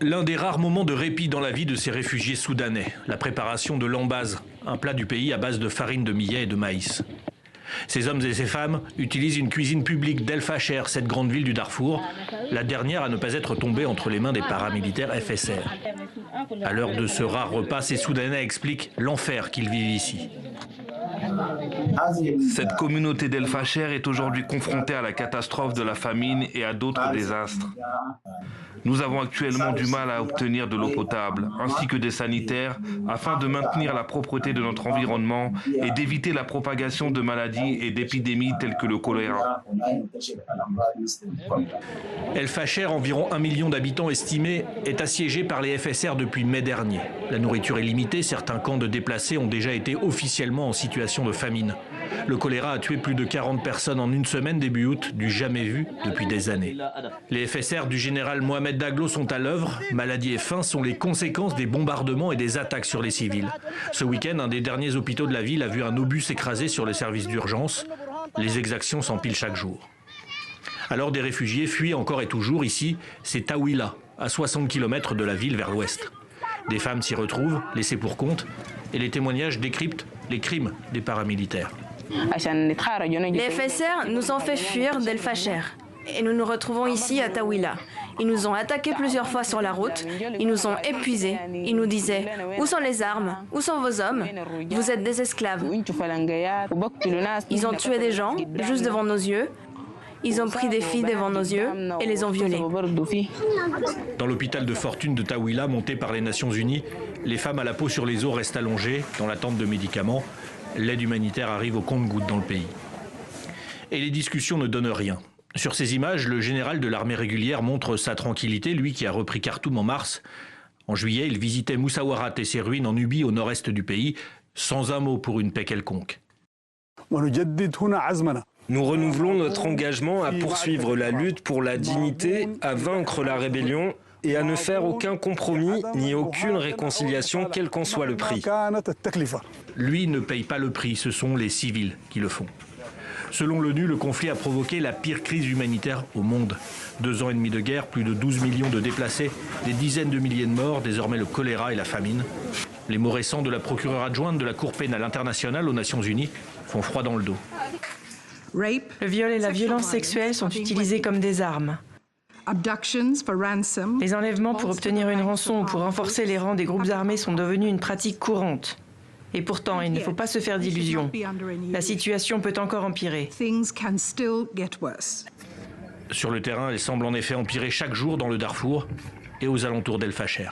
L'un des rares moments de répit dans la vie de ces réfugiés soudanais, la préparation de l'ambaz, un plat du pays à base de farine de millet et de maïs. Ces hommes et ces femmes utilisent une cuisine publique d'El Fasher, cette grande ville du Darfour, la dernière à ne pas être tombée entre les mains des paramilitaires FSR. À l'heure de ce rare repas, ces Soudanais expliquent l'enfer qu'ils vivent ici. Cette communauté d'El Fasher est aujourd'hui confrontée à la catastrophe de la famine et à d'autres désastres. Nous avons actuellement du mal à obtenir de l'eau potable, ainsi que des sanitaires, afin de maintenir la propreté de notre environnement et d'éviter la propagation de maladies et d'épidémies telles que le choléra. El Fasher, environ 1 million d'habitants estimés, est assiégé par les FSR depuis mai dernier. La nourriture est limitée, certains camps de déplacés ont déjà été officiellement en situation de famine. Le choléra a tué plus de 40 personnes en une semaine début août, du jamais vu depuis des années. Les FSR du général Mohamed Daglo sont à l'œuvre. Maladie et faim sont les conséquences des bombardements et des attaques sur les civils. Ce week-end, un des derniers hôpitaux de la ville a vu un obus s'écraser sur les services d'urgence. Les exactions s'empilent chaque jour. Alors des réfugiés fuient encore et toujours ici, c'est Tawila, à 60 km de la ville vers l'ouest. Des femmes s'y retrouvent, laissées pour compte, et les témoignages décryptent les crimes des paramilitaires. Les FSR nous ont fait fuir d'El Fasher et nous nous retrouvons ici à Tawila. Ils nous ont attaqués plusieurs fois sur la route, ils nous ont épuisés, ils nous disaient « Où sont les armes? Où sont vos hommes? Vous êtes des esclaves. » Ils ont tué des gens juste devant nos yeux. Ils ont pris des filles devant nos yeux et les ont violées. Dans l'hôpital de fortune de Tawila, monté par les Nations Unies, les femmes à la peau sur les os restent allongées dans l'attente de médicaments. L'aide humanitaire arrive au compte-gouttes dans le pays. Et les discussions ne donnent rien. Sur ces images, le général de l'armée régulière montre sa tranquillité, lui qui a repris Khartoum en mars. En juillet, il visitait Moussawarat et ses ruines en Nubie, au nord-est du pays, sans un mot pour une paix quelconque. Nous renouvelons notre engagement à poursuivre la lutte pour la dignité, à vaincre la rébellion et à ne faire aucun compromis ni aucune réconciliation, quel qu'en soit le prix. Lui ne paye pas le prix, ce sont les civils qui le font. Selon l'ONU, le conflit a provoqué la pire crise humanitaire au monde. 2 ans et demi de guerre, plus de 12 millions de déplacés, des dizaines de milliers de morts, désormais le choléra et la famine. Les mots récents de la procureure adjointe de la Cour pénale internationale aux Nations Unies font froid dans le dos. Le viol et la violence sexuelle sont utilisés comme des armes. Les enlèvements pour obtenir une rançon ou pour renforcer les rangs des groupes armés sont devenus une pratique courante. Et pourtant, il ne faut pas se faire d'illusions. La situation peut encore empirer. Sur le terrain, elle semble en effet empirer chaque jour dans le Darfour et aux alentours d'El Fasher.